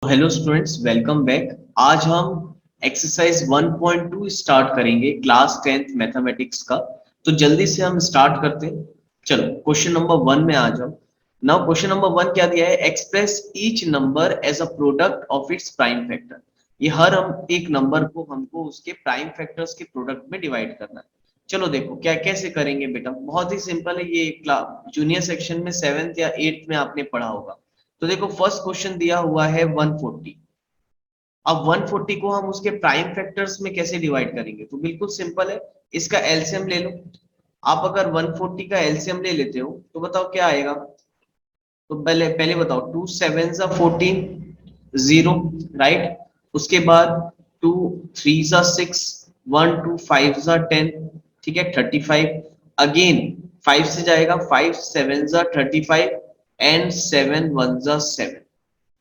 Hello students, welcome back. आज हम exercise 1.2 start करेंगे क्लास 10th मैथमेटिक्स का। तो जल्दी से हम स्टार्ट करते हैं। चलो क्वेश्चन नंबर 1 में आ जाओ। नाउ क्वेश्चन नंबर 1 क्या दिया है? Express each number as a product of its prime factor. ये हर हम एक नंबर को हमको उसके प्राइम फैक्टर्स के प्रोडक्ट में डिवाइड करना है। चलो देखो क्या कैसे करेंगे बेटा, बहुत ही सिंपल है। ये जूनियर सेक्शन में 7th या 8th में आपने पढ़ा होगा। तो देखो फर्स्ट क्वेश्चन दिया हुआ है 140। अब 140 को हम उसके प्राइम फैक्टर्स में कैसे डिवाइड करेंगे? तो बिल्कुल सिंपल है, इसका एलसीएम ले लो। आप अगर 140 का एलसीएम ले लेते हो तो बताओ क्या आएगा। तो पहले पहले बताओ, 2 7 जा 14, 0, राइट। उसके बाद 2 3 जा 6, 1 2 5 जा 10, ठीक है, 35। अगेन 5 से जाएगा, 5 7 जा 35 एंड 7 1 जा 7।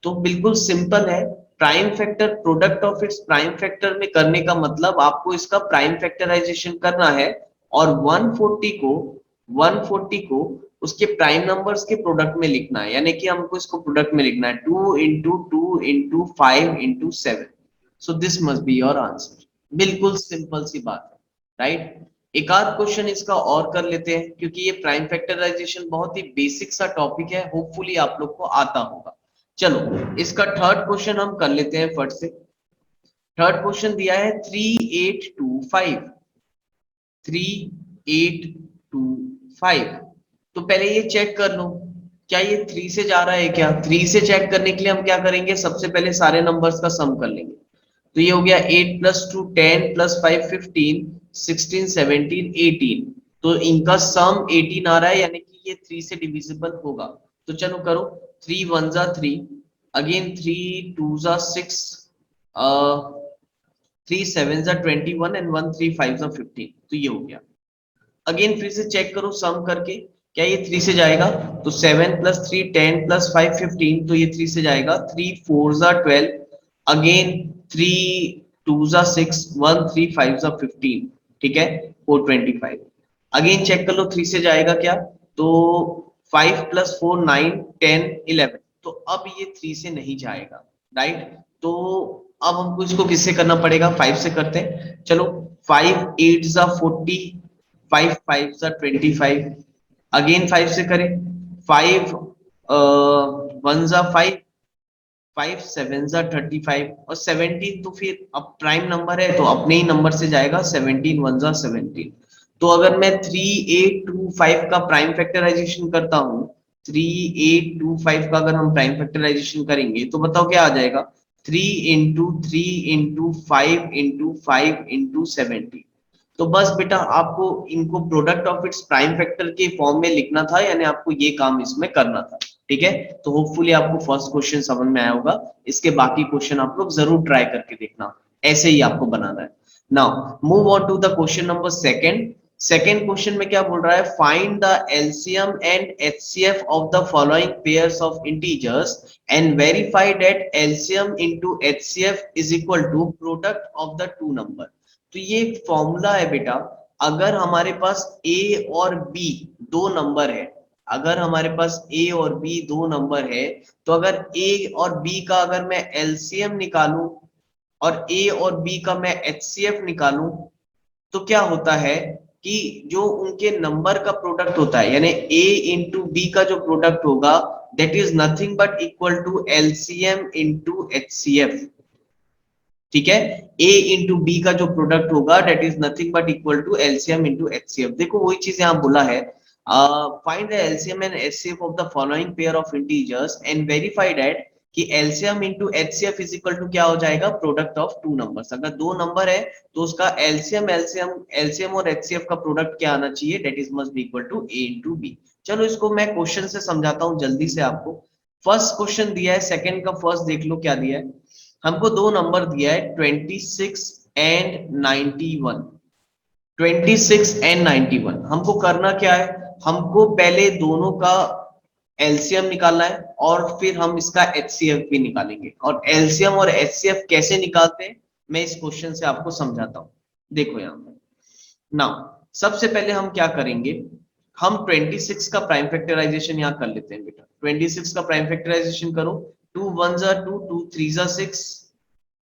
तो बिल्कुल सिंपल है। Prime factor product of its prime factor में करने का मतलब आपको इसका प्राइम फैक्टराइजेशन करना है। और 140 को उसके प्राइम नंबर्स के प्रोडक्ट में लिखना है, यानी कि हमको इसको प्रोडक्ट में लिखना है 2 into 2 into 5 into 7। So this must be your answer. बिल्कुल सिंपल सी बात है, राइट। एक आध क्वेश्चन इसका और कर लेते हैं, क्योंकि ये प्राइम फैक्टराइजेशन बहुत ही बेसिक सा टॉपिक है, होपफुली आप लोग को आता होगा। चलो इसका थर्ड क्वेश्चन हम कर लेते हैं फट से। थर्ड क्वेश्चन दिया है 3825। 3825। तो पहले ये चेक कर लो, क्या ये 3 से जा रहा है क्या? 3 से चेक करने के लिए हम क्या करेंगे, सबसे पहले सारे नंबर्स का सम कर लेंगे। तो ये हो गया 8 + 2 10 + 5 15 16 17 18। तो इनका सम 18 आ रहा है, यानी कि ये 3 से डिविजिबल होगा। तो चलो करो, 3 1 जा 3, अगेन 3 2 जा 6, 3 7 जा 21 एंड 1 3 5 जा 15। तो ये हो गया। अगेन फिर से चेक करो सम करके, क्या ये 3 से जाएगा? तो 7 + 3 10 + 5 15। तो ये 3 से जाएगा, 3 4 जा 12, अगेन 3 2 जा 6, 1 3 5 जा 15, ठीक है, 425। अगेन चेक कर लो 3 से जाएगा क्या? तो 5 + 4 9 10 11। तो अब ये 3 से नहीं जाएगा, राइट। तो अब हमको इसको किससे करना पड़ेगा? 5 से करते हैं। चलो 5 8 जा 40, 5 5 जा 25। अगेन 5 से करें, 5 1 जा 5, 5 7 जा 35 और 17। तो फिर अब प्राइम नंबर है तो अपने ही नंबर से जाएगा, 17 1 जा 17। तो अगर मैं 3825 का प्राइम फैक्टराइजेशन करता हूँ, 3825 का अगर हम प्राइम फैक्टराइजेशन करेंगे तो बताओ क्या आ जाएगा? 3 into 3 into 5 into 5 into 17। तो बस बेटा आपको इनको product of its prime factor के फॉर्म में लिखना था, यानी आपको ये काम इसमें करना था, ठीक है। तो होपफुली आपको फर्स्ट क्वेश्चन समझ में आया होगा। इसके बाकी क्वेश्चन आप लोग जरूर ट्राई करके देखना, ऐसे ही आपको बनाना है। Now move on to the question number second. Second question में क्या बोल रहा है? Find the LCM and HCF of the following pairs of integers and verify that LCM into HCF is equal to product of the two number. तो ये एक formula है बेटा। अगर हमारे पास ए और बी दो नंबर है, अगर हमारे पास ए और बी दो नंबर है, तो अगर ए और बी का अगर मैं एलसीएम निकालूं और ए और बी का मैं एचसीएफ निकालूं, तो क्या होता है कि जो उनके नंबर का प्रोडक्ट होता है, यानी ए इंटू बी का जो प्रोडक्ट होगा, that is nothing but equal to LCM into HCF, ठीक है। ए इंटू बी का जो प्रोडक्ट होगा that is nothing but equal to LCM into HCF. देखो वही चीज यहाँ बोला है, find the LCM and HCF of the following pair of integers and verify that कि LCM into HCF is equal to क्या हो जाएगा? Product of two numbers. अगर दो नंबर है तो उसका एलसीएम एलसीएम एलसीएम और एचसीएफ का प्रोडक्ट क्या आना चाहिए? That is must be equal to A into B. चलो इसको मैं क्वेश्चन से समझाता हूँ जल्दी से आपको। फर्स्ट क्वेश्चन दिया है, सेकंड का फर्स्ट देख लो क्या दिया है। हमको दो नंबर दिया है 26 एंड 91। 26 एंड 91 हमको करना क्या है? हमको पहले दोनों का एलसीएम निकालना है और फिर हम इसका एचसीएफ भी निकालेंगे। और एलसीएम और एचसीएफ कैसे निकालते हैं मैं इस क्वेश्चन से आपको समझाता हूं। देखो यहां पर नाउ सबसे पहले हम क्या करेंगे, हम 26 का प्राइम फैक्टराइजेशन यहाँ कर लेते हैं बेटा। 26 का प्राइम फैक्टराइजेशन करो। 2 1 जा 2, 2 3 जा 6,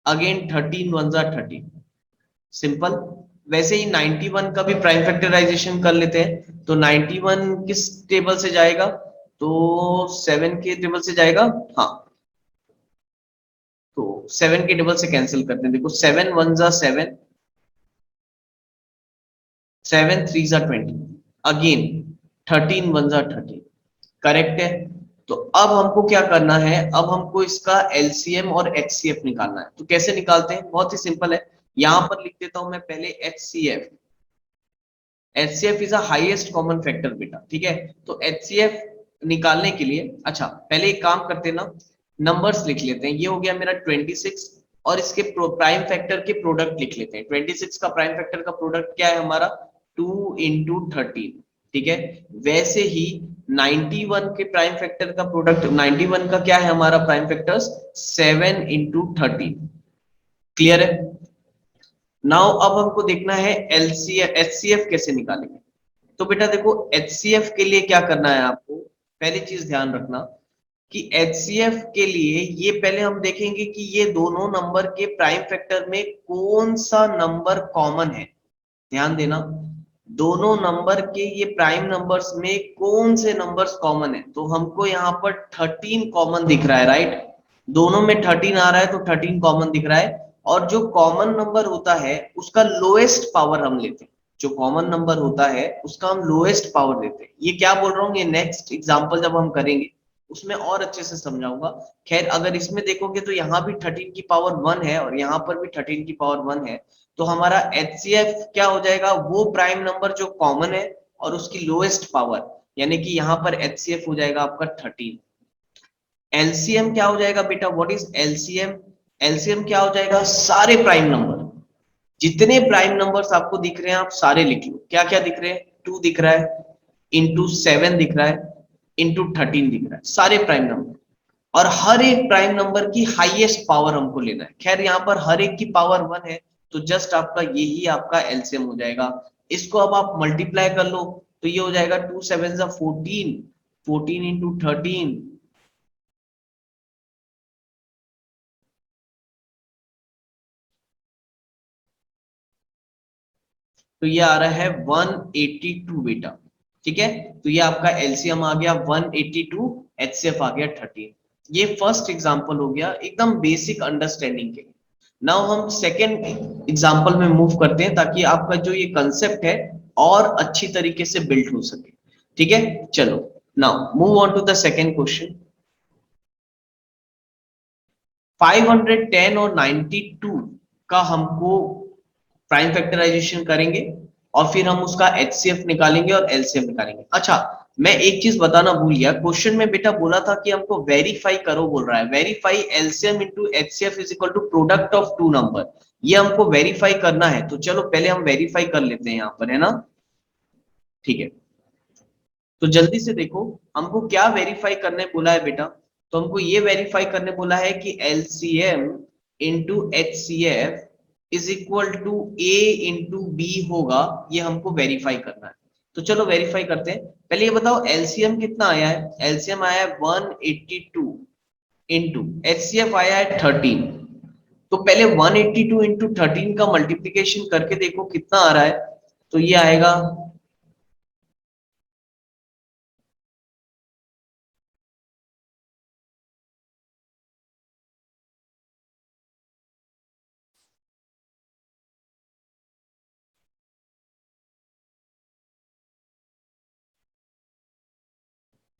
अगेन 13 1 जा 13। सिंपल। वैसे ही 91 का भी प्राइम फैक्टराइजेशन कर लेते हैं। तो 91 किस टेबल से जाएगा? तो 7 के टेबल से जाएगा। हाँ, तो 7 के टेबल से कैंसिल करते हैं। देखो 7 1 जा 7, 7 3 जा 20, अगेन 13 1 जा 13। करेक्ट है। तो अब हमको क्या करना है? अब हमको इसका एलसीएम और एचसीएफ निकालना है। तो कैसे निकालते हैं? बहुत ही सिंपल है। यहां पर लिख देता हूं मैं पहले HCF. HCF is a highest common factor बेटा, ठीक है। तो एचसीएफ निकालने के लिए, अच्छा पहले एक काम करते हैं ना, नंबर्स लिख लेते हैं। ये हो गया मेरा 26, और इसके प्राइम फैक्टर के प्रोडक्ट लिख लेते हैं। 26 का प्राइम फैक्टर का प्रोडक्ट क्या है हमारा? 2 इंटू 13, ठीक है। वैसे ही 91 के प्राइम फैक्टर का प्रोडक्ट, 91 का क्या है हमारा प्राइम फैक्टर्स? 7 इंटू 13। क्लियर है? नाउ अब हमको देखना है एलसीएफ एचसीएफ कैसे निकालेंगे। तो बेटा देखो, एचसीएफ के लिए क्या करना है आपको? पहली चीज ध्यान रखना कि एचसीएफ के लिए ये पहले हम देखेंगे कि ये दोनों नंबर के प्राइम फैक्टर में कौन सा नंबर कॉमन है। ध्यान देना, दोनों नंबर के ये प्राइम नंबर्स में कौन से नंबर्स कॉमन है। तो हमको यहाँ पर 13 कॉमन दिख रहा है, राइट। दोनों में 13 आ रहा है, तो 13 कॉमन दिख रहा है। और जो कॉमन नंबर होता है उसका लोएस्ट पावर हम लेते हैं। जो कॉमन नंबर होता है उसका हम लोएस्ट पावर देते हैं। ये क्या बोल रहा हूँ, ये नेक्स्ट एग्जाम्पल जब हम करेंगे उसमें और अच्छे से समझाऊंगा। खैर, अगर इसमें देखोगे तो यहाँ भी 13 की पावर 1 है और यहाँ पर भी 13 की पावर 1 है। तो हमारा एचसीएफ क्या हो जाएगा? वो प्राइम नंबर जो कॉमन है और उसकी लोएस्ट पावर, यानी कि यहाँ पर एचसीएफ हो जाएगा आपका 13। एलसीएम क्या हो जाएगा बेटा? What is LCM? एलसीएम क्या हो जाएगा? सारे प्राइम नंबर, जितने प्राइम नंबर्स आपको दिख रहे हैं आप सारे लिख लो। क्या क्या दिख रहे हैं? 2 दिख रहा है, इंटू 7 दिख रहा है, इंटू 13 दिख रहा है, सारे प्राइम नंबर। और हर एक प्राइम नंबर की हाईएस्ट पावर हमको लेना है। खैर यहाँ पर हर एक की पावर 1 है, तो जस्ट आपका यही आपका एलसीएम हो जाएगा। इसको अब आप मल्टीप्लाई कर लो, तो ये हो जाएगा 2 7 14, 14 इंटू 13, तो ये आ रहा है 182 बेटा, ठीक है। तो ये आपका एलसीएम आ गया 182, एचसीएफ आ गया 13। ये फर्स्ट एग्जांपल हो गया एकदम बेसिक अंडरस्टैंडिंग के लिए। नाउ हम सेकंड एग्जांपल में मूव करते हैं ताकि आपका जो ये कंसेप्ट है और अच्छी तरीके से बिल्ड हो सके, ठीक है। चलो, now move on to the second question. 510 और 92 का हमको प्राइम फैक्टराइजेशन करेंगे और फिर हम उसका एचसीएफ निकालेंगे और एलसीएम निकालेंगे। अच्छा, मैं एक चीज बताना भूल गया, क्वेश्चन में बेटा बोला था कि हमको वेरीफाई करो, बोल रहा है verify LCM into HCF is equal to product of two number. ये हमको वेरीफाई करना है, तो चलो पहले हम वेरीफाई कर लेते हैं यहाँ पर, है ना। ठीक है, तो जल्दी से देखो, हमको क्या वेरीफाई करने बोला है बेटा। तो हमको ये वेरीफाई करने बोला है कि LCM into HCF is equal to A into B होगा। ये हमको वेरीफाई करना है। तो चलो वेरीफाई करते हैं। पहले ये बताओ एलसीएम कितना आया है? एलसीएम आया है 182 इंटू एचसीएफ आया है 13। तो पहले 182 इंटू 13 का मल्टीप्लीकेशन करके देखो कितना आ रहा है। तो ये आएगा,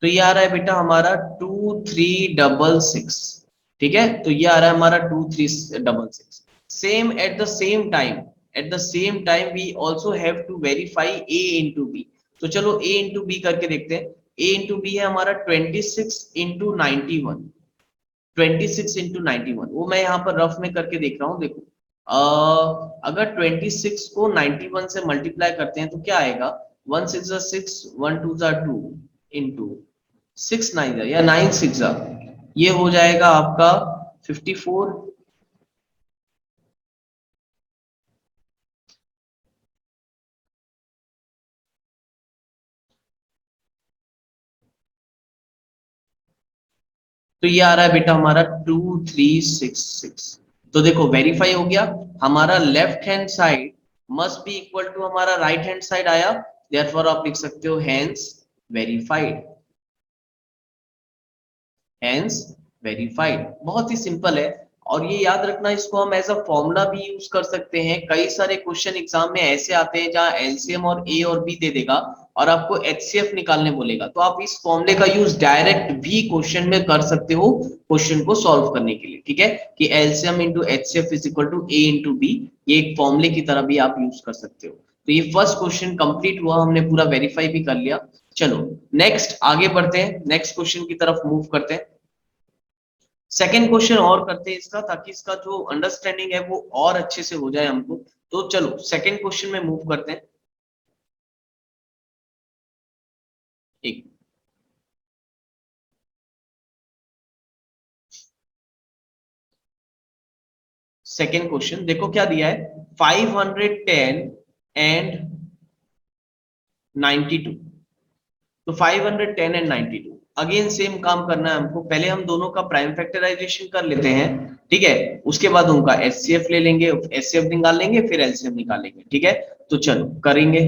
तो ये आ रहा है बेटा हमारा 2366, ठीक है। तो ये आ रहा है हमारा 2366। Same at the same time, at the same time we also have to verify A into B. तो चलो ए इंटू बी करके देखते हैं। ए इंटू बी है हमारा 26 इंटू 91, 26 इंटू 91, वो मैं यहाँ पर रफ में करके देख रहा हूँ। देखो, अगर 26 को 91 से मल्टीप्लाई करते हैं तो क्या आएगा? 1 6 6, 1 2 2, इंटू 6 9 या 9 6, ये हो जाएगा आपका 54। तो ये आ रहा है बेटा हमारा 2366। तो देखो वेरीफाई हो गया, हमारा left hand side must be equal to हमारा राइट हैंड साइड आया, देयरफॉर आप लिख सकते हो हैंस वेरीफाइड, हैंस वेरीफाइड। बहुत ही सिंपल है। और ये याद रखना, इसको हम एज अ फॉर्मूला भी यूज कर सकते हैं। कई सारे क्वेश्चन एग्जाम में ऐसे आते हैं जहां एलसीएम और ए और बी दे देगा और आपको एचसीएफ निकालने बोलेगा, तो आप इस फॉर्मूले का यूज डायरेक्ट भी क्वेश्चन में कर सकते हो क्वेश्चन को सॉल्व करने के लिए। ठीक है, कि LCM into HCF is equal to A into B, ये एक फॉर्मूले की तरह भी आप यूज कर सकते हो। तो ये फर्स्ट क्वेश्चन कंप्लीट हुआ, हमने पूरा वेरीफाई भी कर लिया। चलो नेक्स्ट आगे बढ़ते हैं, नेक्स्ट क्वेश्चन की तरफ मूव करते हैं। सेकेंड क्वेश्चन और करते हैं इसका, ताकि इसका जो अंडरस्टैंडिंग है वो और अच्छे से हो जाए हमको। तो चलो सेकेंड क्वेश्चन में मूव करते हैं। एक सेकेंड क्वेश्चन देखो क्या दिया है, 510 एंड 92। तो 510 एंड 92 अगेन सेम काम करना है हमको। पहले हम दोनों का प्राइम फैक्टराइजेशन कर लेते हैं, ठीक है, उसके बाद उनका एचसीएफ ले लेंगे, एचसीएफ निकाल लेंगे, फिर एलसीएम निकालेंगे। ठीक है, तो चलो करेंगे।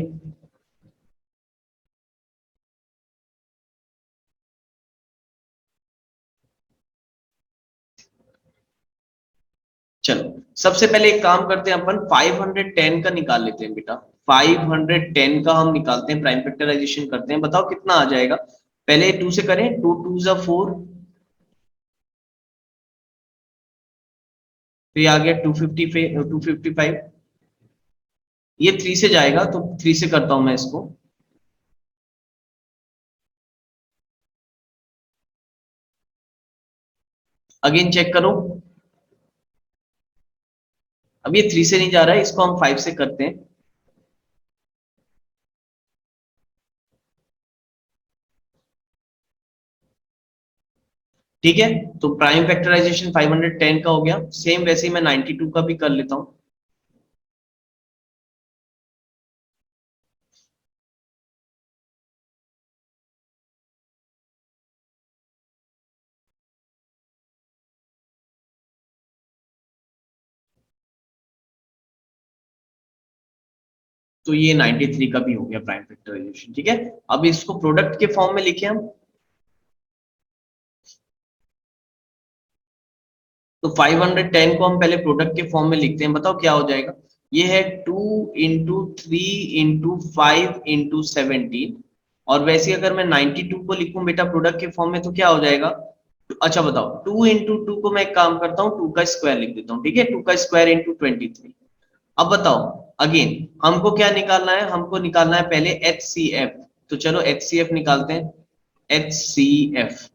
चलो सबसे पहले एक काम करते हैं, अपन 510 का निकाल लेते हैं बेटा। 510 का हम निकालते हैं, प्राइम फैक्टराइजेशन करते हैं, बताओ कितना आ जाएगा। पहले 2 से करें, 2 2 जा 4, तो ये आ गया 255। ये 3 से जाएगा तो 3 से करता हूं मैं इसको। अगेन चेक करो, अब ये 3 से नहीं जा रहा है, इसको हम 5 से करते हैं। ठीक है, तो प्राइम फैक्टराइजेशन 510 का हो गया। सेम वैसे ही मैं 92 का भी कर लेता हूं। तो ये 93 का भी हो गया प्राइम फैक्टराइजेशन। ठीक है, अब इसको प्रोडक्ट के फॉर्म में लिखे हम। तो 510 को हम पहले प्रोडक्ट के फॉर्म में लिखते हैं, बताओ क्या हो जाएगा। ये है 2 इंटू 3 इंटू 5 इंटू 17। और वैसे अगर मैं 92 को लिखूं बेटा प्रोडक्ट के फॉर्म में तो क्या हो जाएगा। अच्छा बताओ, 2 इंटू 2 को मैं एक काम करता हूँ, 2 का स्क्वायर लिख देता हूँ। ठीक है, 2 का स्क्वायर इंटू 23। अब बताओ अगेन हमको क्या निकालना है, हमको निकालना है पहले एच सी एफ। तो चलो एच सी एफ निकालते हैं, एच सी एफ।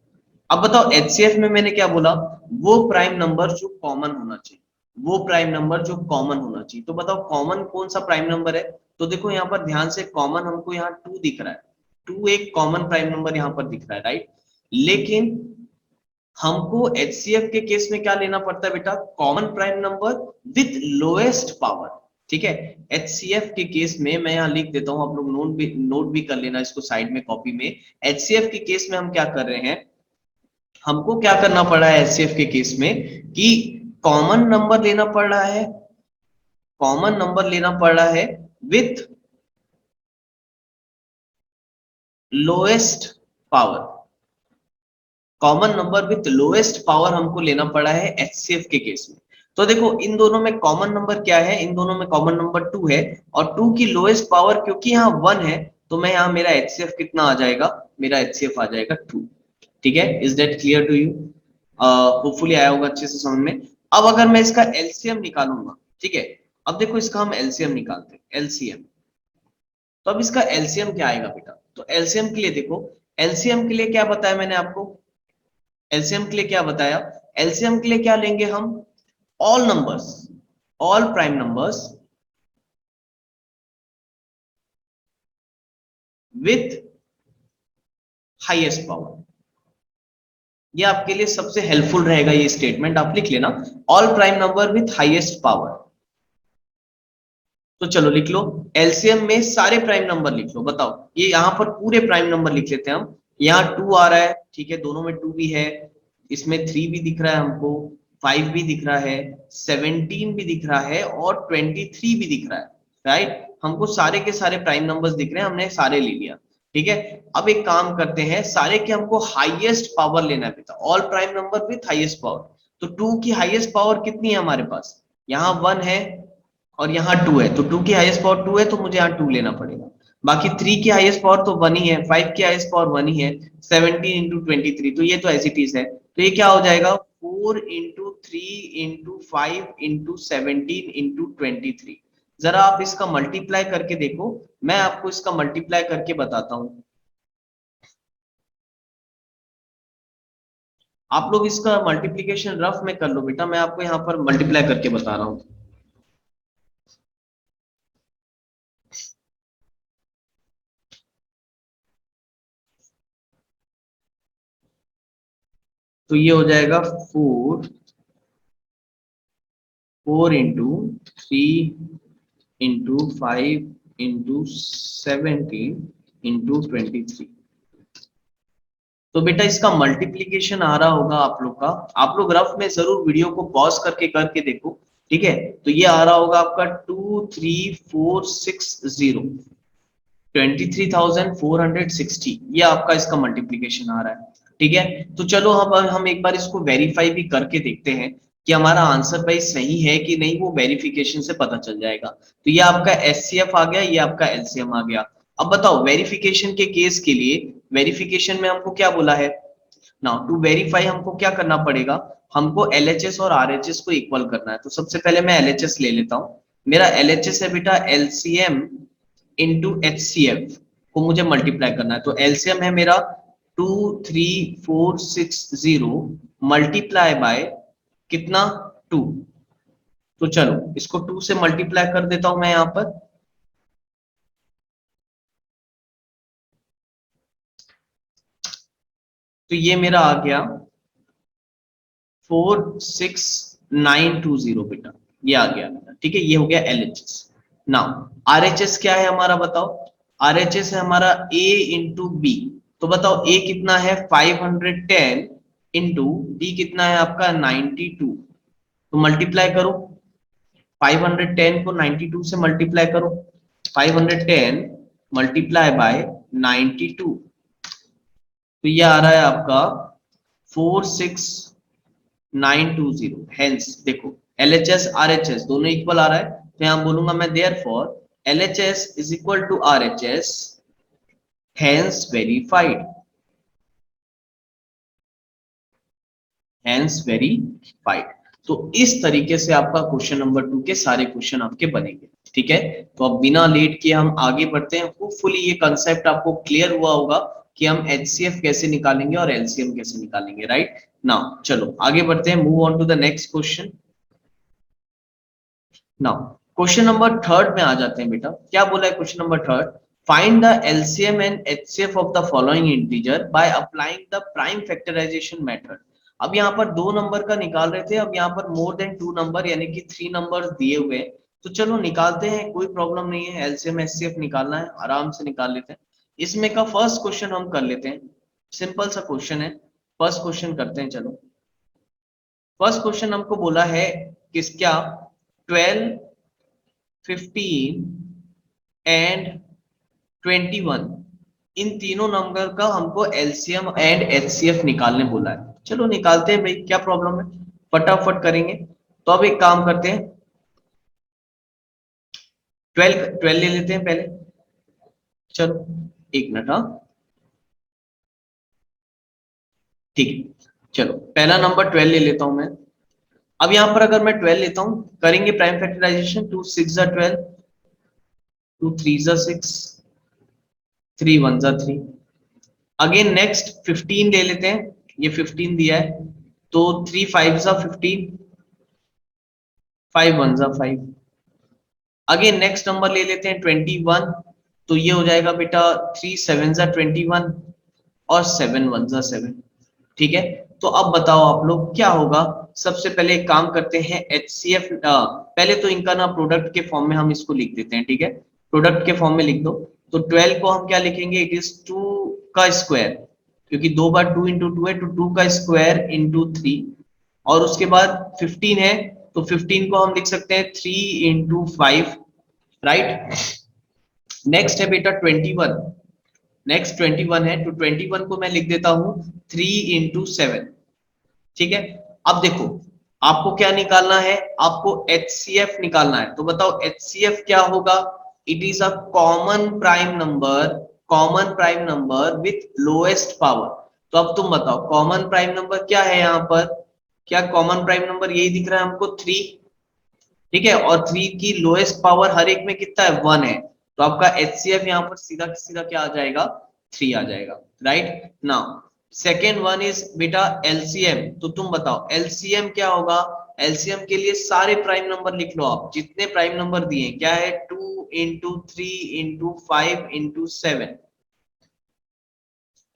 अब बताओ एचसीएफ में मैंने क्या बोला, वो प्राइम नंबर जो कॉमन होना चाहिए, वो प्राइम नंबर जो कॉमन होना चाहिए। तो बताओ कॉमन कौन सा प्राइम नंबर है। तो देखो यहाँ पर ध्यान से, कॉमन हमको यहाँ 2 दिख रहा है, 2 एक कॉमन प्राइम नंबर यहाँ पर दिख रहा है, राइट। लेकिन हमको एचसीएफ के केस में क्या लेना पड़ता है बेटा, common prime number with lowest power. ठीक है, एचसीएफ के केस में मैं यहाँ लिख देता हूं, आप लोग नोट भी कर लेना इसको साइड में कॉपी में। एचसीएफ के केस में हम क्या कर रहे हैं, हमको क्या करना पड़ा है एचसीएफ के केस में, कि कॉमन नंबर लेना पड़ रहा है, कॉमन नंबर लेना पड़ रहा है with lowest power, common number with lowest power हमको लेना पड़ा है एचसीएफ के केस में। तो देखो इन दोनों में कॉमन नंबर क्या है, इन दोनों में कॉमन नंबर 2 है, और 2 की लोएस्ट पावर क्योंकि यहाँ 1 है, तो मैं यहाँ मेरा एचसीएफ कितना आ जाएगा, मेरा एचसीएफ आ जाएगा 2। ठीक है, is that clear to you. Hopefully आया होगा अच्छे से समझ में। अब अगर मैं इसका एलसीएम निकालूंगा, ठीक है, अब देखो इसका हम एलसीएम निकालते हैं, एलसीएम। तो अब इसका एलसीएम क्या आएगा बेटा, तो एलसीएम के लिए देखो, एलसीएम के लिए क्या बताया मैंने आपको, एलसीएम के लिए क्या बताया, एलसीएम के लिए क्या लेंगे हम, all numbers, all prime numbers with highest power. ये आपके लिए सबसे हेल्पफुल रहेगा, ये स्टेटमेंट आप लिख लेना, all prime number with highest power. तो चलो लिख लो, एलसीएम में सारे प्राइम नंबर लिख लो। बताओ, ये यहां पर पूरे प्राइम नंबर लिख लेते हैं हम। यहाँ 2 आ रहा है, ठीक है, दोनों में 2 भी है, इसमें 3 भी दिख रहा है हमको, 5 भी दिख रहा है, 17 भी दिख रहा है और 23 भी दिख रहा है, राइट। हमको सारे के सारे प्राइम नंबर्स दिख रहे हैं, हमने सारे ले लिया, ठीक है। अब एक काम करते हैं, सारे के हमको हाईएस्ट पावर लेना है बेटा, all prime number with highest power. तो 2 की हाईएस्ट पावर कितनी है हमारे पास, यहाँ 1 है और यहाँ 2 है, तो 2 की हाईएस्ट पावर 2 है, तो मुझे यहाँ 2 लेना पड़ेगा। बाकी 3 की हाईएस्ट पावर तो 1 ही है, 5 की हाईएस्ट पावर 1 ही है, 17 इंटू 23, तो ये तो एज इट इज है, तो ये क्या हो जाएगा 4 इंटू 3 इंटू 5 इंटू 17 इंटू 23। जरा आप इसका मल्टीप्लाई करके देखो, मैं आपको इसका मल्टीप्लाई करके बताता हूं। आप लोग इसका मल्टीप्लीकेशन रफ में कर लो बेटा, मैं आपको यहाँ पर मल्टीप्लाई करके बता रहा हूँ। तो ये हो जाएगा 4 इंटू 3 इंटू 5 इंटू 17 इंटू 23। तो बेटा इसका मल्टीप्लीकेशन आ रहा होगा आप लोग का, आप लोग रफ में जरूर वीडियो को पॉज करके करके देखो, ठीक है। तो ये आ रहा होगा आपका 23460, 23,460, ये आपका इसका मल्टीप्लीकेशन आ रहा है, ठीक है। तो चलो हम एक बार इसको वेरीफाई भी करके देखते हैं कि हमारा आंसर भाई सही है कि नहीं, वो वेरिफिकेशन से पता चल जाएगा। तो ये आपका एचसीएफ आ गया, ये आपका एलसीएम आ गया। अब बताओ वेरिफिकेशन के केस के लिए, वेरिफिकेशन में हमको क्या बोला है, नाउ टू वेरीफाई हमको क्या करना पड़ेगा, हमको एलएचएस और आरएचएस को इक्वल करना है। तो सबसे पहले मैं एलएचएस ले लेता हूं, मेरा एलएचएस है बेटा एलसीएम इंटू एचसीएफ को मुझे मल्टीप्लाई करना है। तो एलसीएम है मेरा 23460 मल्टीप्लाई बाय कितना 2। तो चलो इसको 2 से मल्टीप्लाई कर देता हूं मैं यहां पर। तो ये मेरा आ गया 46920 बेटा, ये आ गया मेरा, ठीक है। ये हो गया एलएचएस। नाउ आरएचएस क्या है हमारा बताओ, आरएचएस है हमारा ए इंटू बी। तो बताओ ए कितना है 510 इंटू बी कितना है आपका 92। तो मल्टीप्लाई करो, 510 को 92 से मल्टीप्लाई करो, 510 मल्टीप्लाई बाय 92, तो ये आ रहा है आपका 46920। हेंस देखो एलएचएस आरएचएस दोनों इक्वल आ रहा है, तो यहां बोलूंगा मैं therefore LHS is equal to RHS, hence verified, hence verified. तो इस तरीके से आपका क्वेश्चन नंबर 2 के सारे क्वेश्चन आपके बनेंगे, ठीक है। तो अब बिना लेट किए हम आगे बढ़ते हैं। होपफुली ये कंसेप्ट आपको क्लियर हुआ होगा कि हम एचसीएफ कैसे निकालेंगे और एलसीएम कैसे निकालेंगे, राइट। नाउ चलो आगे बढ़ते हैं, move on to the next question. Now question number 3 में आ जाते हैं बेटा, क्या बोला है question number 3, find the LCM and HCF of the following integer by applying the prime factorisation method. अब यहाँ पर 2 नंबर का निकाल रहे थे, अब यहाँ पर मोर देन 2 नंबर यानी कि 3 नंबर दिए हुए हैं। तो चलो निकालते हैं, कोई प्रॉब्लम नहीं है, एलसीएम एचसीएफ निकालना है आराम से निकाल लेते हैं। इसमें का फर्स्ट क्वेश्चन हम कर लेते हैं, सिंपल सा क्वेश्चन है, फर्स्ट क्वेश्चन करते हैं। चलो फर्स्ट क्वेश्चन हमको बोला है किस क्या 12, 15 एंड 21, इन तीनों नंबर का हमको एलसीएम एंड एचसीएफ निकालने बोला है। चलो निकालते हैं भाई, क्या प्रॉब्लम है, फटाफट करेंगे। तो अब एक काम करते हैं, 12 ले लेते हैं पहले। चलो एक मिनट, हाँ ठीक है। चलो पहला नंबर 12 ले लेता हूं मैं। अब यहां पर अगर मैं 12 लेता हूं, करेंगे प्राइम फैक्टराइजेशन, 2 6 12, 2 3 6, 3 1 3। अगेन नेक्स्ट 15 ले लेते हैं, ये 15 दिया है, तो 3 5 15, 5 1 5। अगेन नेक्स्ट नंबर ले लेते हैं 21, तो ये हो जाएगा बेटा 3 7 21 और 7 1 7, ठीक है। तो अब बताओ आप लोग क्या होगा, सबसे पहले एक काम करते हैं एचसीएफ, पहले तो इनका ना प्रोडक्ट के फॉर्म में हम इसको लिख देते हैं, ठीक है। प्रोडक्ट के फॉर्म में लिख दो, तो 12 को हम क्या लिखेंगे, इट इज 2 का स्क्वायर, क्योंकि 2 बार 2 इंटू 2 है, तो 2 का स्क्वायर इंटू 3, और उसके बाद 15 है, तो 15 को हम लिख सकते हैं 3 इंटू 5, राइट। नेक्स्ट है बेटा 21, नेक्स्ट 21 है, तो 21 को मैं लिख देता हूं 3 इंटू 7, ठीक है। अब देखो आपको क्या निकालना है, आपको HCF निकालना है, तो बताओ HCF क्या होगा। It is a common prime number, common prime number with lowest power. तो अब तुम बताओ कॉमन प्राइम नंबर क्या है यहाँ पर, क्या कॉमन प्राइम नंबर यही दिख रहा है हमको 3, ठीक है, और 3 की लोएस्ट पावर हर एक में कितना है 1 है, तो आपका HCF यहाँ पर सीधा सीधा क्या आ जाएगा 3 आ जाएगा, right. Now second one is बेटा LCM, तो तुम बताओ LCM क्या होगा। LCM के लिए सारे प्राइम नंबर लिख लो आप, जितने प्राइम नंबर दिए क्या है 2 इंटू 3 इंटू 5 इंटू 7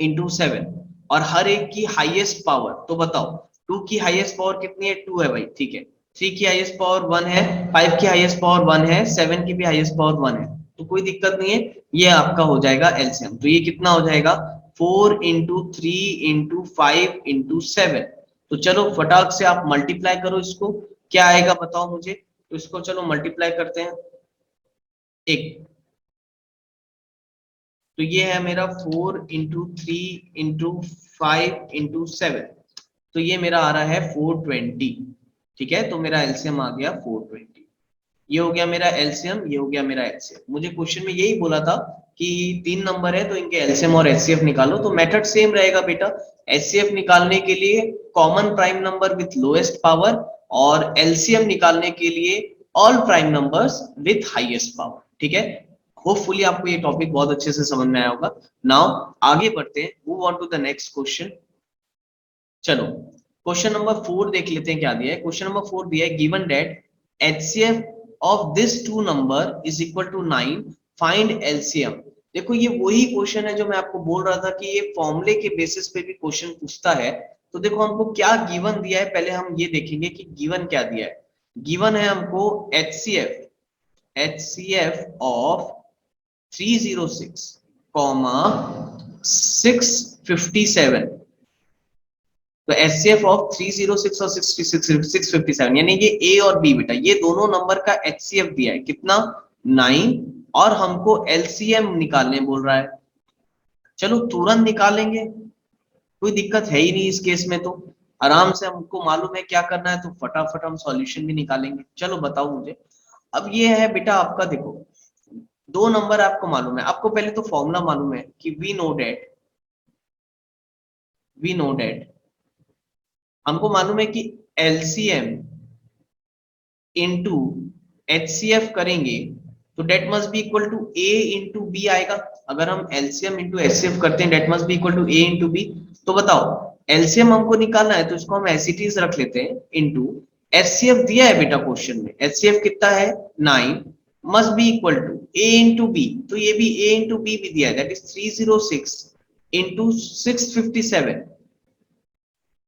इंटू 7, और हर एक की हाईएस्ट पावर, तो बताओ 2 की हाईएस्ट पावर कितनी है 2 है भाई, ठीक है। 3 की हाईएस्ट पावर 1 है, 5 की हाईएस्ट पावर 1 है, 7 की भी हाईएस्ट पावर 1 है, तो कोई दिक्कत नहीं है, ये आपका हो जाएगा LCM। तो ये कितना हो जाएगा 4 इंटू 3 इंटू 5 इंटू 7। तो चलो फटाक से आप मल्टीप्लाई करो इसको, क्या आएगा बताओ मुझे, तो इसको चलो मल्टीप्लाई करते हैं एक, तो ये है मेरा 4 इंटू 3 इंटू 5 इंटू 7, तो ये मेरा आ रहा है 420, ठीक है। तो मेरा एलसीएम आ गया 420, ये हो गया मेरा एलसीएम, ये हो गया मेरा एचसीएफ। मुझे क्वेश्चन में यही बोला था कि 3 नंबर है तो इनके एलसीएम और एचसीएफ निकालो, तो मेथड सेम रहेगा बेटा। एचसीएफ निकालने के लिए common prime number with lowest power, और एलसीएम निकालने के लिए all prime numbers with highest power, ठीक है। होपफुली आपको ये टॉपिक बहुत अच्छे से समझ में आया होगा। नाउ आगे बढ़ते हैं, move on to the next question. चलो क्वेश्चन नंबर 4 देख लेते हैं क्या दिया है। क्वेश्चन नंबर 4 दिया है given that HCF of this two number is equal to 9, find LCM। देखो ये वही क्वेश्चन है जो मैं आपको बोल रहा था कि ये फॉर्मूले के बेसिस पे भी क्वेश्चन पूछता है। तो देखो हमको क्या गिवन दिया है, पहले हम ये देखेंगे कि गिवन क्या दिया है। गिवन है हमको HCF ऑफ 306 कॉमा 657, तो HCF ऑफ 306 और 657, यानी ये A और B बेटा, ये दोनों नंबर का HCF दिया है कितना 9, और हमको LCM निकालने बोल रहा है। चलो तुरंत निकालेंगे, कोई दिक्कत है ही नहीं इस केस में, तो आराम से हमको मालूम है क्या करना है, तो फटाफट हम सॉल्यूशन भी निकालेंगे। चलो बताओ मुझे। अब ये है बेटा आपका, देखो दो नंबर आपको मालूम है, आपको पहले तो फॉर्मूला मालूम है कि वी नो डेट हमको मालूम है कि LCM इंटू HCF करेंगे तो that must be equal to A into B आएगा। अगर हम LCM इंटू HCF करते हैं that must be equal to A into B. तो बताओ LCM हमको निकालना है, तो इसको हम ऐज इट इज रख लेते हैं, इंटू HCF दिया है बेटा क्वेश्चन में, HCF कितना है 9, must be equal to A into B, तो ये भी A इंटू बी भी दिया है, दैट इज 306 इंटू 657।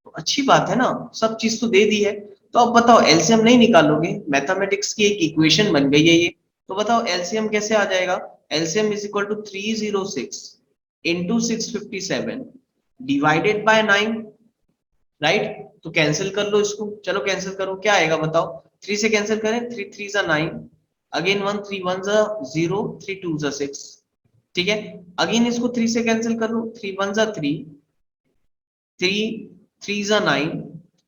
तो अच्छी बात है ना, सब चीज तो दे दी है। तो अब बताओ एलसीएम नहीं निकालोगे, मैथमेटिक्स की एक इक्वेशन बन गई है ये। तो बताओ एलसीएम कैसे आ जाएगा, LCM is equal to 306 into 657 divided by 9, right. तो कैंसिल कर लो इसको, चलो कैंसिल करो, क्या आएगा बताओ, 3 से कैंसिल करें, 3 3 जा 9, अगेन 1 3 1 जा 0, 3 2 जा 6, ठीक है। अगेन इसको 3 से कैंसिल कर लो, 3 1 जा 3, 3 3 जा 9,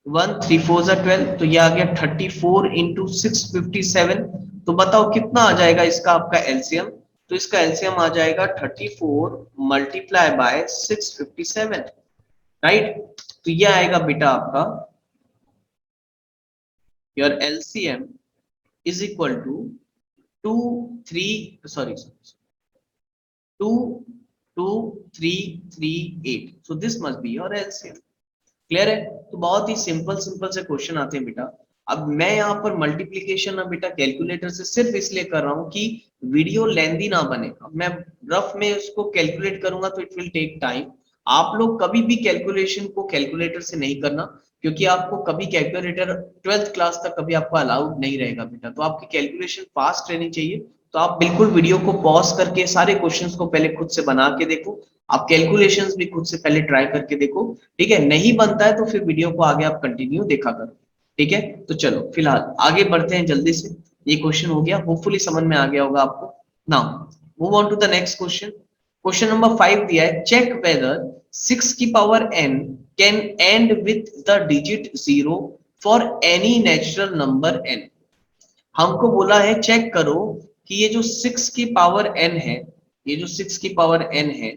1 3 4 जा 12, तो ये आ गया 34 इंटू 657। तो बताओ कितना आ जाएगा इसका आपका एलसीएम, तो इसका एलसीएम आ जाएगा 34 मल्टीप्लाई बाय 657, राइट। तो ये आएगा बेटा आपका your LCM is equal to 2 3 sorry 22338, so this must be your LCM. Clear है। तो बहुत ही सिंपल सिंपल से क्वेश्चन आते हैं बेटा। अब मैं यहाँ पर मल्टीप्लीकेशन ना बेटा कैलकुलेटर से सिर्फ इसलिए कर रहा हूँ कि वीडियो लेंदी ना बने। अब मैं रफ में उसको कैलकुलेट करूंगा तो इट विल टेक टाइम। आप लोग कभी भी कैलकुलेशन को कैलकुलेटर से नहीं करना, क्योंकि आपको कभी कैलकुलेटर 12th क्लास तक कभी आपको अलाउड नहीं रहेगा बेटा। तो आपकी कैलकुलेशन फास्ट रहनी चाहिए। तो आप बिल्कुल वीडियो को पॉज करके सारे क्वेश्चंस को पहले खुद से बना के देखो, आप कैलकुलेशंस भी खुद से पहले ट्राई करके देखो, ठीक है। नहीं बनता है तो फिर वीडियो को आगे आप कंटिन्यू देखा करो, ठीक है। तो चलो फिलहाल आगे बढ़ते हैं जल्दी से। ये क्वेश्चन हो गया, होपफुली समझ में आ गया होगा आपको। Now move on to the next question. Question number 5 दिया है, चेक वेदर 6 की power n can end with the digit 0 for any natural number n। हमको बोला है चेक करो कि ये जो 6 की पावर n है, ये जो 6 की पावर n है,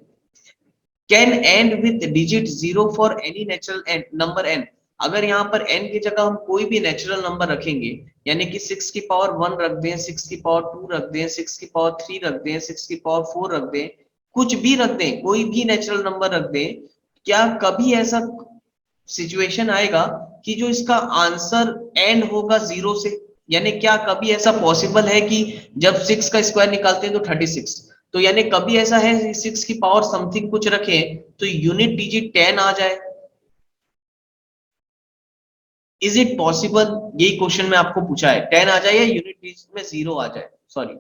can end with digit 0 for any natural number n। अगर यहाँ पर n की जगह हम कोई भी नेचुरल नंबर रखेंगे, यानी कि 6 की पावर 1 रख दें, 6 की पावर 2 रख दें, 6 की पावर 3 रख दें, 6 की पावर 4 रख दें, कुछ भी रख दें, कोई भी नेचुरल नंबर रख दें, क्या कभी ऐसा सिचुएशन आएगा कि जो इसका आंसर एंड होगा 0 से? यानी क्या कभी ऐसा पॉसिबल है कि जब 6 का स्क्वायर निकालते हैं तो 36, तो यानी कभी ऐसा है 6 की पावर समथिंग कुछ रखें तो यूनिट डिजिट 10 आ जाए? Is it possible? यही क्वेश्चन में आपको पूछा है, 10 आ जाए या यूनिट डिजिट में 0 आ जाए, सॉरी।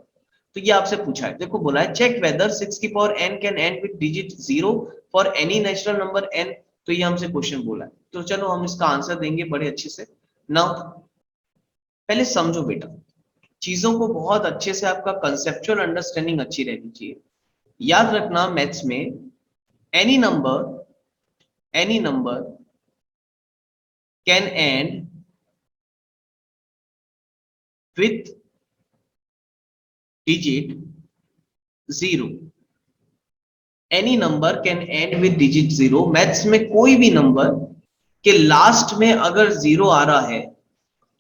तो ये आपसे पूछा है, देखो बोला है चेक वेदर 6 की power n can and with digit 0 for any natural number n। तो ये हमसे क्वेश्चन बोला है, तो चलो हम इसका आंसर देंगे बड़े अच्छे से। नाउ पहले समझो बेटा, चीजों को बहुत अच्छे से, आपका कंसेप्चुअल अंडरस्टैंडिंग अच्छी रहनी चाहिए। याद रखना मैथ्स में any number, any number can end with digit 0। Any number can and with digit 0। Maths में कोई भी नंबर के लास्ट में अगर 0 आ रहा है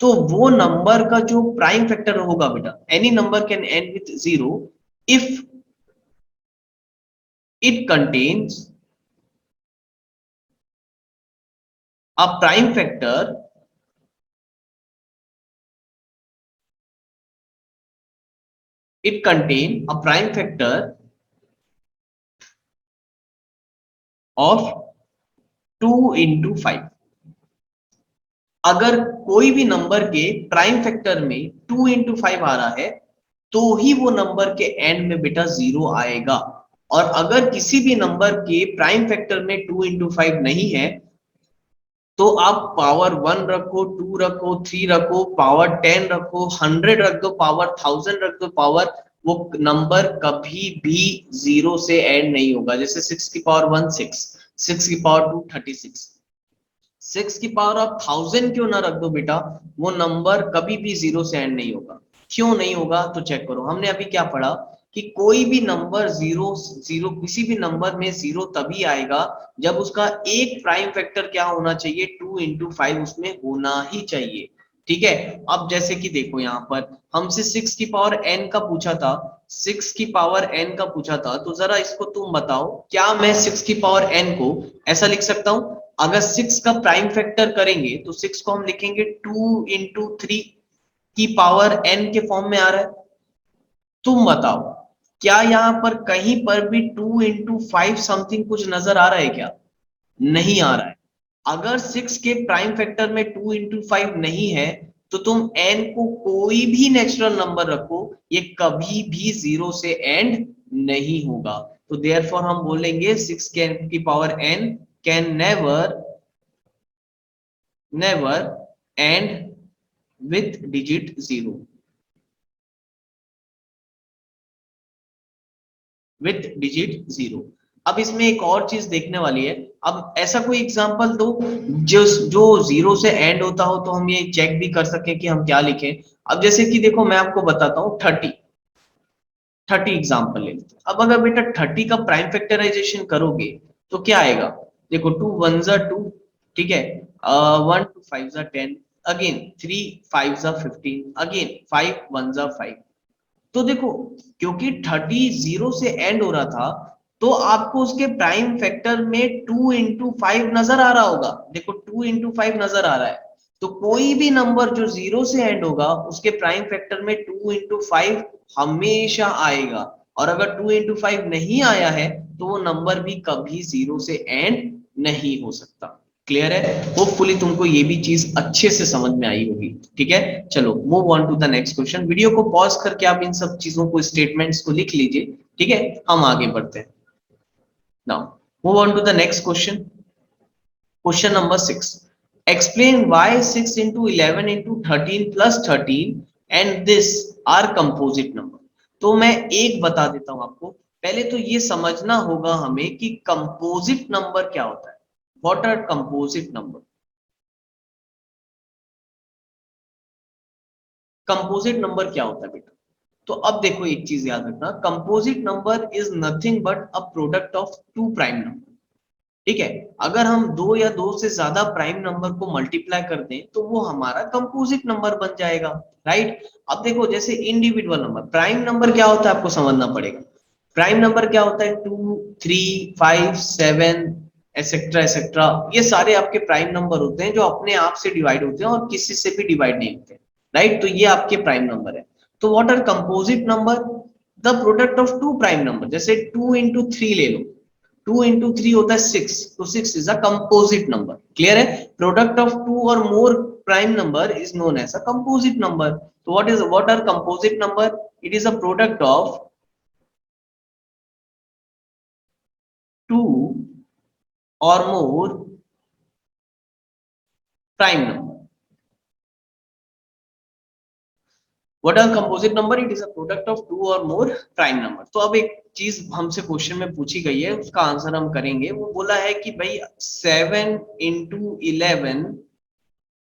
तो वो नंबर का जो प्राइम फैक्टर होगा बेटा, any number can and with 0 if it contains a prime factor it contain a prime factor of 2 into 5। अगर कोई भी नंबर के प्राइम फैक्टर में 2 into 5 आ रहा है तो ही वो नंबर के एंड में बेटा 0 आएगा। और अगर किसी भी नंबर के प्राइम फैक्टर में 2 into 5 नहीं है तो आप पावर 1 रखो, 2 रखो, 3 रखो, पावर 10 रखो, 100 रख दो, पावर 1000 रख दो, पावर, वो नंबर कभी भी 0 से एंड नहीं होगा। जैसे 6 की पावर 1 6, 6 की पावर 2 36, 6 की पावर आप 1000 क्यों ना रख दो बेटा, वो नंबर कभी भी 0 से एंड नहीं होगा। क्यों नहीं होगा तो चेक करो, हमने अभी क्या पढ़ा कि कोई भी नंबर 0 0, किसी भी नंबर में 0 तभी आएगा जब उसका एक प्राइम फैक्टर क्या होना चाहिए, 2 into 5 उसमें होना ही चाहिए, ठीक है। अब जैसे कि देखो यहाँ पर हमसे 6 की पावर n का पूछा था, 6 की पावर n का पूछा था, तो जरा इसको तुम बताओ, क्या मैं 6 की पावर n को ऐसा लिख सकता हूं? अगर 6 का प्राइम फैक्टर करेंगे तो 6 को हम लिखेंगे 2 into 3 की पावर n के फॉर्म में आ रहा है। तुम बताओ, क्या यहाँ पर कहीं पर भी 2 into 5 समथिंग कुछ नजर आ रहा है क्या? नहीं आ रहा है। अगर 6 के प्राइम फैक्टर में 2 into 5 नहीं है तो तुम n को कोई भी नेचुरल नंबर रखो, ये कभी भी 0 से एंड नहीं होगा। तो देयरफॉर हम बोलेंगे 6 की power n can never never and with digit 0, with digit 0। अब इसमें एक और चीज देखने वाली है, अब ऐसा कोई एग्जांपल दो जो जो 0 से एंड होता हो तो हम ये चेक भी कर सकें कि हम क्या लिखें। अब जैसे कि देखो मैं आपको बताता हूँ 30 एग्जांपल ले लेते हैं। अब अगर बेटा 30 का प्राइम फैक्टराइजेशन करोगे तो क्या आएगा? देखो 2 1 जा 2, ठीक है, 1 2 5 जा 10, अगेन 3 5 जा 15, अगेन 5 1 जा 5। तो देखो क्योंकि 30 0 से एंड हो रहा था तो आपको उसके प्राइम फैक्टर में 2 into 5 नजर आ रहा होगा। देखो 2 into 5 नजर आ रहा है, तो कोई भी नंबर जो 0 से एंड होगा उसके प्राइम फैक्टर में 2 into 5 हमेशा आएगा। और अगर 2 into 5 नहीं आया है तो वो नंबर भी कभी 0 से एंड नहीं हो सकता। क्लियर है? होपफुली तुमको ये भी चीज अच्छे से समझ में आई होगी, ठीक है। चलो move on to the next question. Video को पॉज करके आप इन सब चीजों को, स्टेटमेंट्स को लिख लीजिए, ठीक है। हम आगे बढ़ते हैं। Now move on to the next question. Question number 6. Explain why 6 into 11 into 13 plus 13 and this are composite number. तो मैं एक बता देता हूं आपको. पहले तो ये समझना होगा हमें कि कंपोजिट नंबर क्या होता है. What are composite number? Composite number क्या होता है बेटा? तो अब देखो एक चीज याद रखना, composite number is nothing but a product of two prime number. ठीक है, अगर हम दो या दो से ज्यादा प्राइम नंबर को मल्टीप्लाई कर दें तो वो हमारा कंपोजिट नंबर बन जाएगा. राइट. अब देखो जैसे इंडिविजुअल नंबर, प्राइम नंबर क्या होता है आपको समझना पड़ेगा. प्राइम नंबर क्या होता है? 2, 3, 5, 7 एसेट्रा एसेट्रा, ये सारे आपके प्राइम नंबर होते हैं जो अपने आप से डिवाइड होते हैं और किसी से भी डिवाइड नहीं होते. राइट. तो ये आपके प्राइम नंबर है. तो what are composite number? The product of two prime number. जैसे 2 into 3 ले लो, 2 into 3 होता है 6, तो 6 is a composite number. Clear है? Product of two or more prime number is known as a composite number. तो what are composite number? It is a product of two or more prime number. What are composite number? It is a product of two or more prime number. तो अब एक चीज हमसे question में पूछी गई है, उसका आंसर हम करेंगे. वो बोला है कि भाई 7 into 11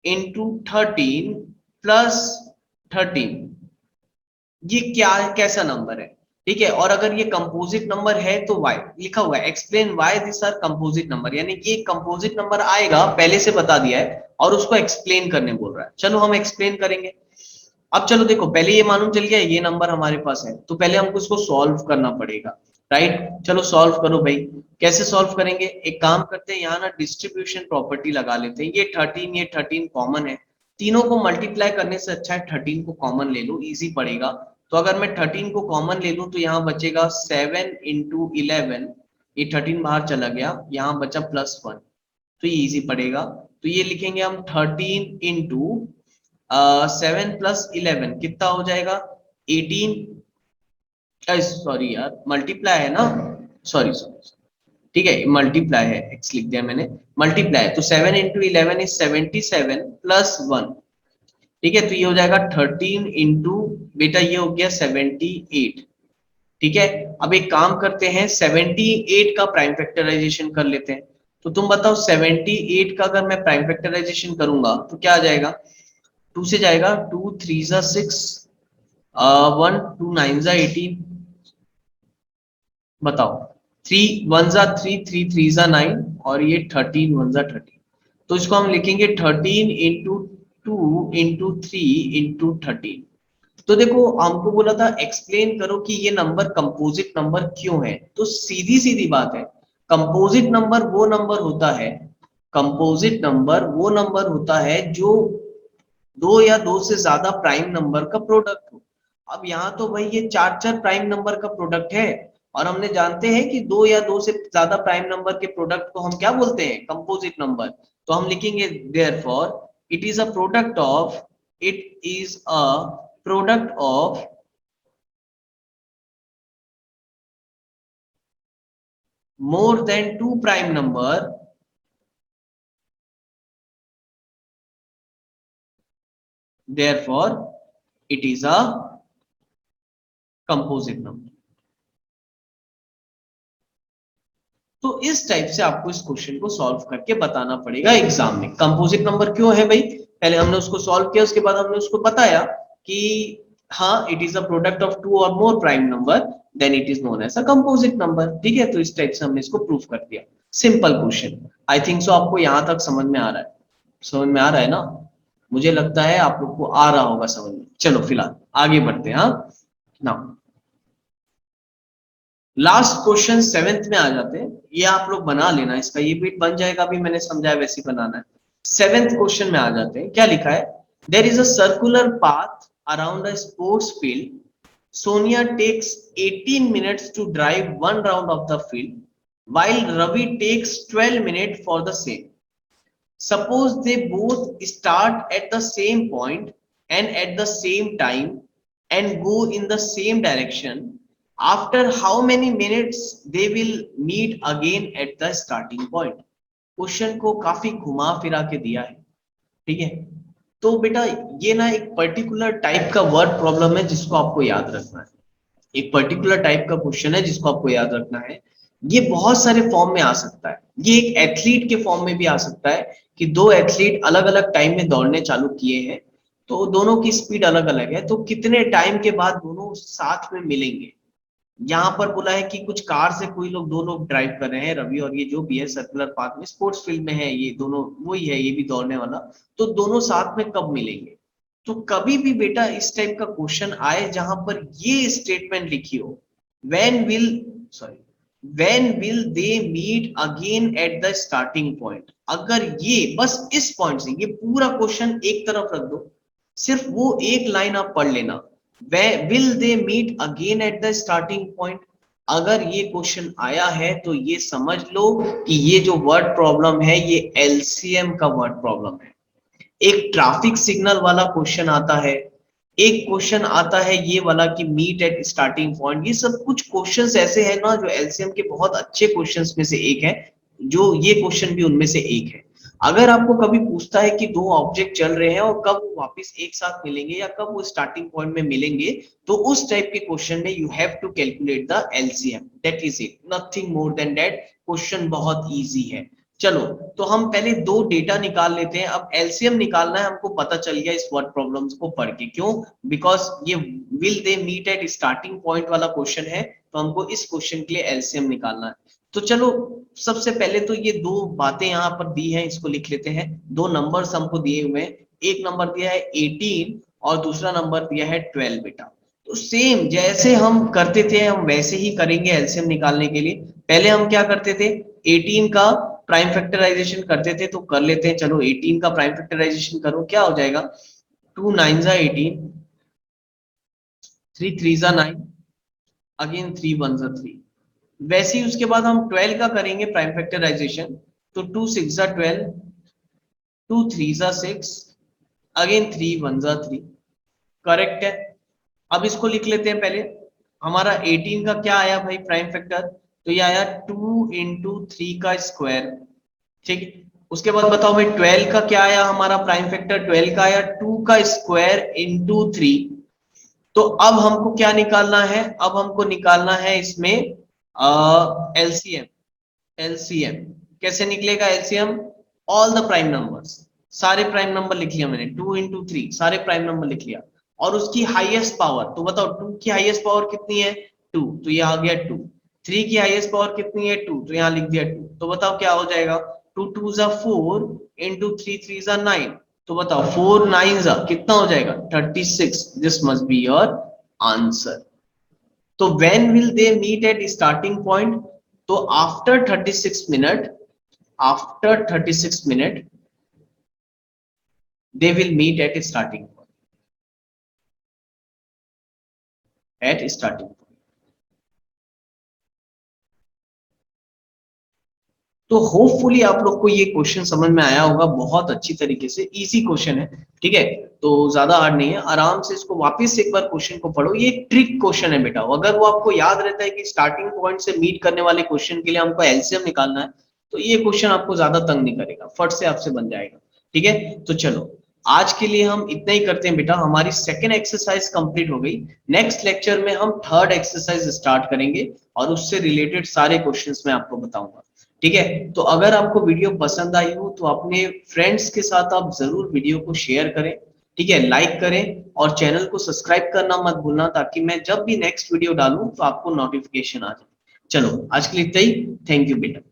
into 13 प्लस 13, ये क्या कैसा नंबर है? ठीक है, और अगर ये कंपोजिट नंबर है तो y लिखा हुआ है. Explain why this are composite number, यानी कि एक कंपोजिट नंबर आएगा, पहले से बता दिया है और उसको एक्सप्लेन करने बोल रहा है. चलो हम एक्सप्लेन करेंगे. अब चलो देखो, पहले ये मालूम चल गया ये नंबर हमारे पास है, तो पहले हमको इसको सॉल्व करना पड़ेगा. राइट. चलो सॉल्व करो भाई. कैसे सॉल्व करेंगे? एक काम करते हैं, यहाँ ना डिस्ट्रीब्यूशन प्रॉपर्टी लगा लेते हैं. ये 13 कॉमन है, तीनों को मल्टीप्लाई करने से अच्छा है 13 को कॉमन ले लो, इजी पड़ेगा. तो अगर मैं 13 को कॉमन ले लूं तो यहाँ बचेगा 7 into 11, ये 13 बाहर चला गया, यहाँ बचा +1, तो ये इजी पड़ेगा. तो ये लिखेंगे हम 13 into 7 + 11 कितना हो जाएगा? 18. सॉरी यार, मल्टीप्लाई है ना, सॉरी सॉरी. ठीक है, मल्टीप्लाई है, एक्स लिख दिया मैंने, मल्टीप्लाई. तो 7 into 11 इज 77 + 1. ठीक है, तो ये हो जाएगा 13 इंटू, बेटा ये हो गया 78. ठीक है, अब एक काम करते हैं, 78 का प्राइम फैक्टराइजेशन कर लेते हैं. तो तुम बताओ 78 का अगर मैं प्राइम फैक्टराइजेशन करूंगा तो क्या आ जाएगा? 2 से जाएगा, 2 3 जा 6, 1 2 9 जा 18. बताओ, 3 1 जा 3, 3 3 जा 9, और ये 13 1 जा 13. तो इसको हम लिखेंगे 13 इंटू 2 इंटू 3 इंटू 13. तो देखो हमको बोला था एक्सप्लेन करो कि ये नंबर कंपोजिट नंबर क्यों है. तो सीधी सीधी बात है, कंपोजिट नंबर वो नंबर होता है, कंपोजिट नंबर वो नंबर होता है जो दो या दो से ज्यादा प्राइम नंबर का प्रोडक्ट हो. अब यहाँ तो भाई ये चार चार प्राइम नंबर का प्रोडक्ट है, और हमने जानते हैं कि दो या दो से ज्यादा प्राइम नंबर के प्रोडक्ट को हम क्या बोलते हैं? Composite number. तो हम लिखेंगे therefore it is a product of, it is a product of more than two prime number, therefore it is a composite number. तो इस टाइप से आपको इस क्वेश्चन को सॉल्व करके बताना पड़ेगा एग्जाम में. कंपोजिट नंबर क्यों है भाई? पहले हमने उसको सॉल्व किया, उसके बाद हमने उसको बताया कि हाँ it is a product of two or more prime number, then it is known as a composite number. ठीक है, तो इस टाइप से हमने इसको प्रूफ कर दिया. Simple question. I think so आपको यहाँ तक समझ में आ रहा है. समझ में आ रहा है ना? मुझे लगता है आप लोग को आ रहा होगा समझ में. चलो फिलहाल आगे बढ़ते हैं. हाँ ना, लास्ट क्वेश्चन 7th में आ जाते हैं. ये आप लोग बना लेना, इसका ये बीट बन जाएगा, अभी मैंने समझाया वैसे ही बनाना है. 7th क्वेश्चन में आ जाते हैं. क्या लिखा है? There is a circular path around a sports field. Sonia takes 18 minutes to drive one round of the field, while Ravi takes 12 minutes for the same. Suppose they both start at the same point and at the same time and go in the same direction. After how many minutes they will meet again at the starting point. Question को काफी घुमा फिरा के दिया है, ठीक है। तो बेटा ये ना एक पर्टिकुलर टाइप का वर्ड प्रॉब्लम है जिसको आपको याद रखना है, एक पर्टिकुलर टाइप का क्वेश्चन है जिसको आपको याद रखना है। ये बहुत सारे फॉर्म में आ सकता है, ये एक एथलीट के फॉर्म में भी आ सकता है कि दो एथलीट अलग अलग टाइम में दौड़ने चालू किए हैं, तो दोनों की स्पीड अलग अलग है, तो कितने टाइम के बाद दोनों साथ में मिलेंगे। यहाँ पर बोला है कि कुछ कार से कोई लोग, दो लोग ड्राइव कर रहे हैं, रवि और ये जो भी है, सर्कुलर पाथ में स्पोर्ट्स फील्ड में है, ये दोनों वही है, ये भी दौड़ने वाला, तो दोनों साथ में कब मिलेंगे। तो कभी भी बेटा इस टाइप का क्वेश्चन आए जहां पर ये स्टेटमेंट लिखी हो, when will sorry when will they meet again at the starting point, अगर ये बस इस पॉइंट से, ये पूरा क्वेश्चन एक तरफ रख दो, सिर्फ वो एक लाइन आप पढ़ लेना, will they meet again at the starting point. अगर ये क्वेश्चन आया है तो ये समझ लो कि ये जो वर्ड प्रॉब्लम है ये एलसीएम का वर्ड प्रॉब्लम है। एक ट्रैफिक सिग्नल वाला क्वेश्चन आता है, एक क्वेश्चन आता है ये वाला कि मीट एट स्टार्टिंग पॉइंट। ये सब कुछ क्वेश्चंस ऐसे हैं ना जो एलसीएम के बहुत अच्छे क्वेश्चंस में से एक है, जो ये क्वेश्चन भी उनमें से एक है। अगर आपको कभी पूछता है कि दो ऑब्जेक्ट चल रहे हैं और कब वो वापस एक साथ मिलेंगे या कब वो स्टार्टिंग पॉइंट में मिलेंगे, तो उस टाइप के क्वेश्चन में you have to calculate the LCM, that is it, nothing more than that. Question बहुत इजी है। चलो, तो हम पहले दो डेटा निकाल लेते हैं। अब एलसीएम निकालना है हमको, पता चल गया इस वर्ड प्रॉब्लम्स को पढ़ के, क्यों, बिकॉज ये will they meet at starting point वाला क्वेश्चन है, तो हमको इस क्वेश्चन के लिए एलसीएम निकालना है। तो चलो, सबसे पहले तो ये दो बातें यहाँ पर दी हैं, इसको लिख लेते हैं। दो नंबर्स हमको दिए हुए हैं, एक नंबर दिया है 18 और दूसरा नंबर दिया है 12 बेटा। तो सेम जैसे हम करते थे हम वैसे ही करेंगे एलसीएम निकालने के लिए। पहले हम क्या करते थे, 18 का प्राइम फैक्टराइजेशन करते थे, तो कर लेते हैं। चलो 18 का प्राइम फैक्टराइजेशन करो, क्या हो जाएगा, 2 9 जा 18, 3 3 जा 9, अगेन 3 1 जा 3। वैसे ही उसके बाद हम 12 का करेंगे प्राइम फैक्टराइजेशन, तो 2 6 जा 12, 2 3 जा 6, अगेन 3 1 जा 3। करेक्ट है। अब इसको लिख लेते हैं पहले। हमारा 18 का क्या आया भाई प्राइम फैक्टर, तो ये आया 2 इंटू 3 का स्क्वायर, ठीक। उसके बाद बताओ भाई 12 का क्या आया हमारा प्राइम फैक्टर, 12 का आया 2 का स्क्वायर इंटू 3। तो अब हमको क्या निकालना है, अब हमको निकालना है इसमें एलसीएम। एलसीएम कैसे निकलेगा, LCM all the prime numbers, सारे प्राइम नंबर लिख लिया मैंने, 2 इंटू 3 सारे प्राइम नंबर लिख लिया, और उसकी हाईएस्ट पावर, तो बताओ 2 की हाईएस्ट पावर कितनी है, 2, तो ये आ गया 2। 3 की हाईएस्ट पावर कितनी है, 2, तो यहाँ लिख दिया 2। तो बताओ क्या हो जाएगा, 2 2 जा 4 इंटू 3 3 जा 9, तो बताओ 4 9 जा कितना हो जाएगा, 36। This must be your answer. तो when will they meet at starting point, तो after 36 minute, after 36 minute they will meet at starting point, at starting point। तो होपफुली आप लोग को ये क्वेश्चन समझ में आया होगा बहुत अच्छी तरीके से, इजी क्वेश्चन है, ठीक है। तो ज्यादा हार्ड नहीं है, आराम से इसको वापस एक बार क्वेश्चन को पढ़ो। ये ट्रिक क्वेश्चन है बेटा, अगर वो आपको याद रहता है कि स्टार्टिंग पॉइंट से मीट करने वाले क्वेश्चन के लिए हमको एलसीएम निकालना है, तो ये क्वेश्चन आपको ज्यादा तंग नहीं करेगा, फट से आपसे बन जाएगा, ठीक है। तो चलो आज के लिए हम इतना ही करते हैं बेटा, हमारी सेकेंड एक्सरसाइज कंप्लीट हो गई। नेक्स्ट लेक्चर में हम थर्ड एक्सरसाइज स्टार्ट करेंगे और उससे रिलेटेड सारे क्वेश्चंस मैं आपको बताऊंगा, ठीक है। तो अगर आपको वीडियो पसंद आई हो तो अपने फ्रेंड्स के साथ आप जरूर वीडियो को शेयर करें, ठीक है, लाइक करें और चैनल को सब्सक्राइब करना मत भूलना, ताकि मैं जब भी नेक्स्ट वीडियो डालूं तो आपको नोटिफिकेशन आ जाए। चलो आज के लिए इतना ही, थैंक यू बेटा।